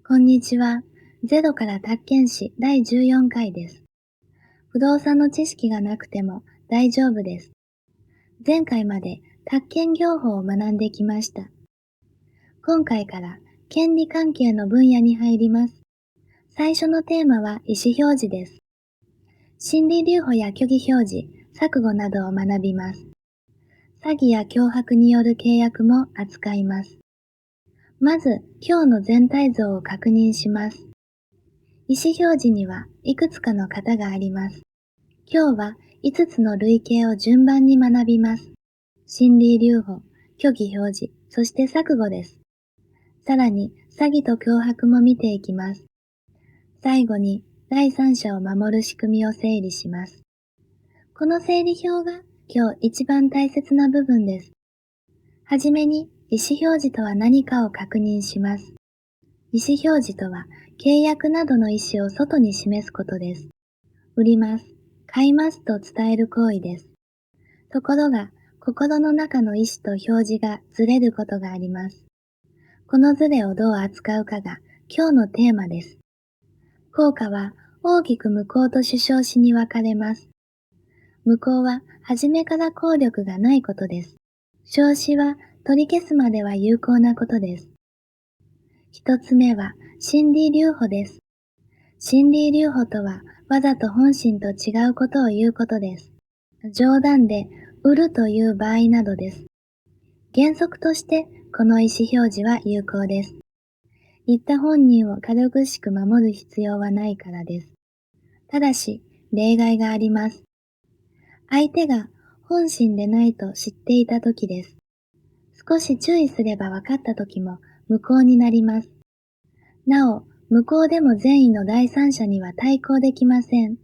こんにちは。ゼロから宅建士第14回です。不動産の知識がなくても大丈夫です。前回まで宅建業法を学んできました。今回から権利関係の分野に入ります。最初のテーマは意思表示です。心理留保や虚偽表示、錯誤などを学びます。詐欺や脅迫による契約も扱います。まず、今日の全体像を確認します。意思表示にはいくつかの型があります。今日は5つの類型を順番に学びます。心理留保、虚偽表示、そして錯誤です。さらに詐欺と脅迫も見ていきます。最後に第三者を守る仕組みを整理します。この整理表が今日一番大切な部分です。はじめに意思表示とは何かを確認します。意思表示とは契約などの意思を外に示すことです。売ります、買いますと伝える行為です。ところが、心の中の意思と表示がずれることがあります。このずれをどう扱うかが今日のテーマです。効果は大きく無効と主張しに分かれます。無効は初めから効力がないことです。証子は取り消すまでは有効なことです。一つ目は心理留保です。心理留保とはわざと本心と違うことを言うことです。冗談で売るという場合などです。原則としてこの意思表示は有効です。言った本人を軽々しく守る必要はないからです。ただし、例外があります。相手が本心でないと知っていたときです。少し注意すれば分かったときも無効になります。なお、無効でも善意の第三者には対抗できません。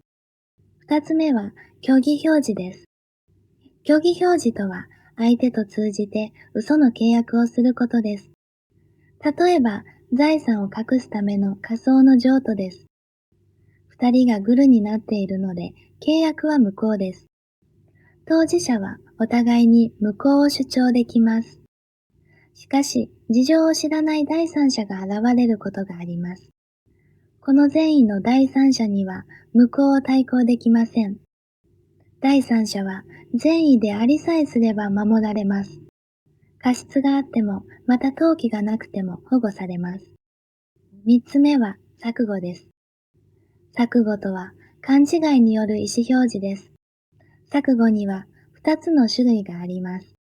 二つ目は、虚偽表示です。虚偽表示とは、相手と通じて嘘の契約をすることです。例えば、財産を隠すための仮想の譲渡です。二人がグルになっているので、契約は無効です。当事者はお互いに無効を主張できます。しかし、事情を知らない第三者が現れることがあります。この善意の第三者には無効を対抗できません。第三者は善意でありさえすれば守られます。過失があっても、また登記がなくても保護されます。三つ目は錯誤です。錯誤とは勘違いによる意思表示です。錯誤には二つの種類があります。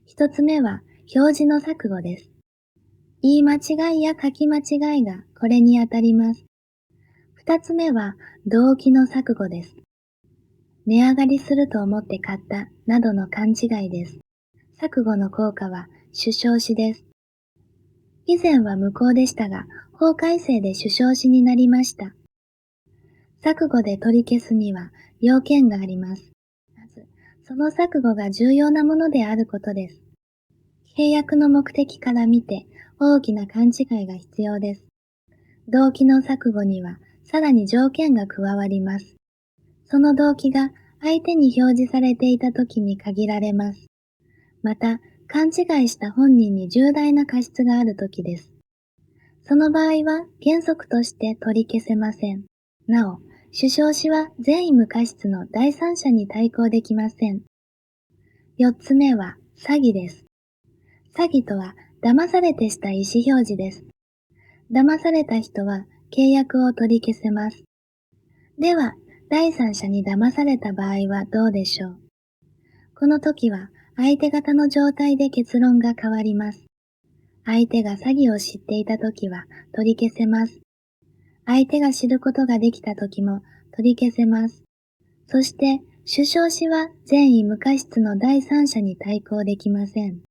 一つ目は表示の錯誤です。言い間違いや書き間違いがこれにあたります。二つ目は動機の錯誤です。値上がりすると思って買ったなどの勘違いです。錯誤の効果は主証子です。以前は無効でしたが、法改正で主証子になりました。錯誤で取り消すには要件があります。まず、その錯誤が重要なものであることです。契約の目的から見て大きな勘違いが必要です。動機の錯誤にはさらに条件が加わります。その動機が相手に表示されていた時に限られます。また、勘違いした本人に重大な過失がある時です。その場合は原則として取り消せません。なお、主証子は善意無過失の第三者に対抗できません。四つ目は詐欺です。詐欺とは騙されてした意思表示です。騙された人は契約を取り消せます。では、第三者に騙された場合はどうでしょう。この時は相手方の状態で結論が変わります。相手が詐欺を知っていた時は取り消せます。相手が知ることができた時も取り消せます。そして、主証子は善意無過失の第三者に対抗できません。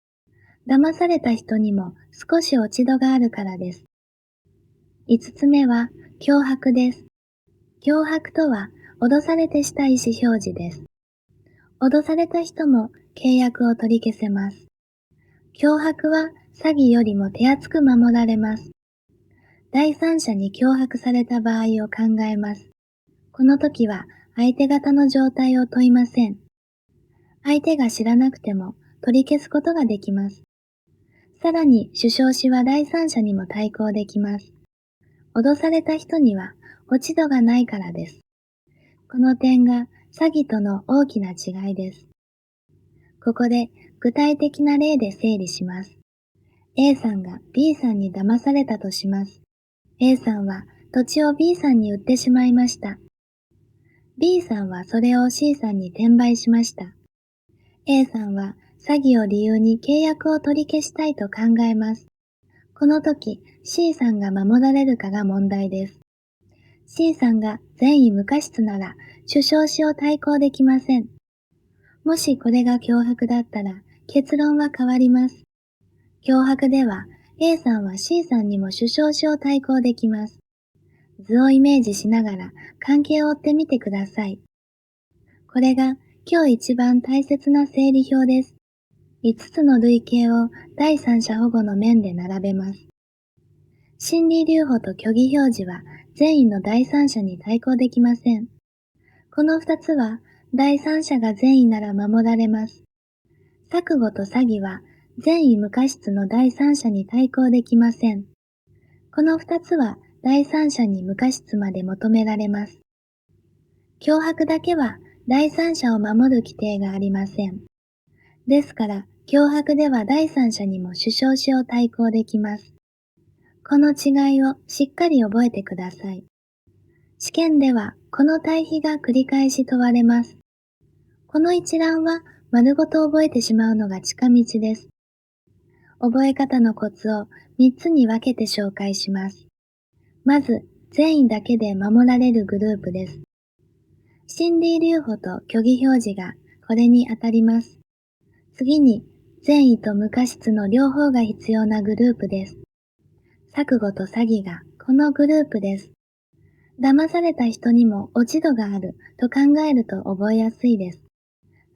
騙された人にも少し落ち度があるからです。五つ目は脅迫です。脅迫とは脅されてした意思表示です。脅された人も契約を取り消せます。脅迫は詐欺よりも手厚く守られます。第三者に脅迫された場合を考えます。この時は相手方の状態を問いません。相手が知らなくても取り消すことができます。さらに主証子は第三者にも対抗できます。脅された人には落ち度がないからです。この点が詐欺との大きな違いです。ここで具体的な例で整理します。A さんが B さんに騙されたとします。A さんは土地を B さんに売ってしまいました。B さんはそれを C さんに転売しました。A さんは詐欺を理由に契約を取り消したいと考えます。この時 C さんが守られるかが問題です。C さんが善意無過失なら主張しを対抗できません。もしこれが脅迫だったら結論は変わります。脅迫では A さんは C さんにも主張しを対抗できます。図をイメージしながら関係を追ってみてください。これが今日一番大切な整理表です。5つの類型を第三者保護の面で並べます。心理留保と虚偽表示は善意の第三者に対抗できません。この2つは第三者が善意なら守られます。錯誤と詐欺は善意無過失の第三者に対抗できません。この2つは第三者に無過失まで求められます。脅迫だけは第三者を守る規定がありません。ですから、脅迫では第三者にも主張しを対抗できます。この違いをしっかり覚えてください。試験ではこの対比が繰り返し問われます。この一覧は丸ごと覚えてしまうのが近道です。覚え方のコツを3つに分けて紹介します。まず、善意だけで守られるグループです。心理留保と虚偽表示がこれに当たります。次に、善意と無過失の両方が必要なグループです。錯誤と詐欺がこのグループです。騙された人にも落ち度があると考えると覚えやすいです。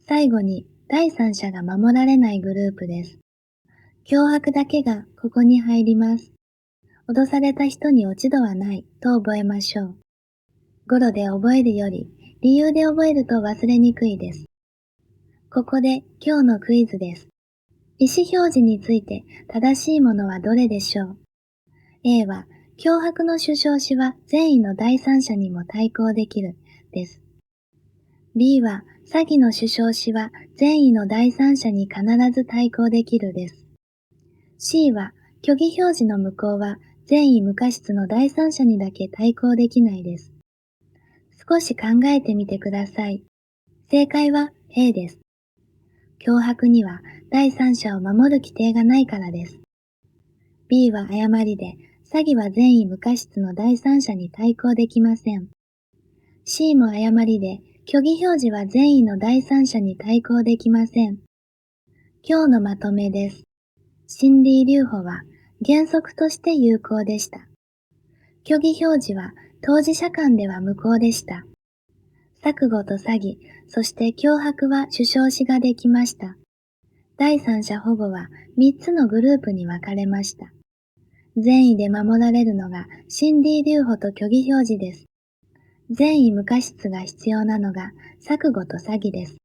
最後に、第三者が守られないグループです。脅迫だけがここに入ります。脅された人に落ち度はないと覚えましょう。語呂で覚えるより理由で覚えると忘れにくいです。ここで今日のクイズです。意思表示について正しいものはどれでしょう？ A は脅迫の主張しは善意の第三者にも対抗できるです。B は詐欺の主張しは善意の第三者に必ず対抗できるです。C は虚偽表示の無効は善意無過失の第三者にだけ対抗できないです。少し考えてみてください。正解は A です。脅迫には第三者を守る規定がないからです。B は誤りで、詐欺は善意無過失の第三者に対抗できません。C も誤りで、虚偽表示は善意の第三者に対抗できません。今日のまとめです。心理留保は原則として有効でした。虚偽表示は当事者間では無効でした。錯誤と詐欺、そして脅迫は主張しができました。第三者保護は3つのグループに分かれました。善意で守られるのが心理留保と虚偽表示です。善意無過失が必要なのが錯誤と詐欺です。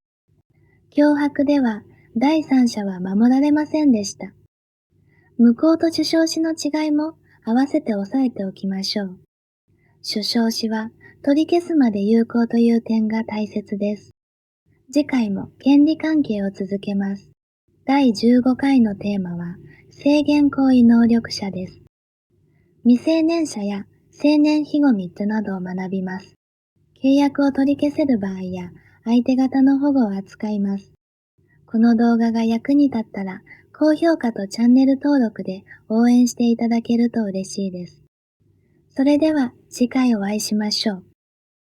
脅迫では第三者は守られませんでした。無効と主張しの違いも合わせて押さえておきましょう。主張しは取り消すまで有効という点が大切です。次回も権利関係を続けます。第15回のテーマは制限行為能力者です。未成年者や成年非語3つなどを学びます。契約を取り消せる場合や相手方の保護を扱います。この動画が役に立ったら高評価とチャンネル登録で応援していただけると嬉しいです。それでは次回お会いしましょう。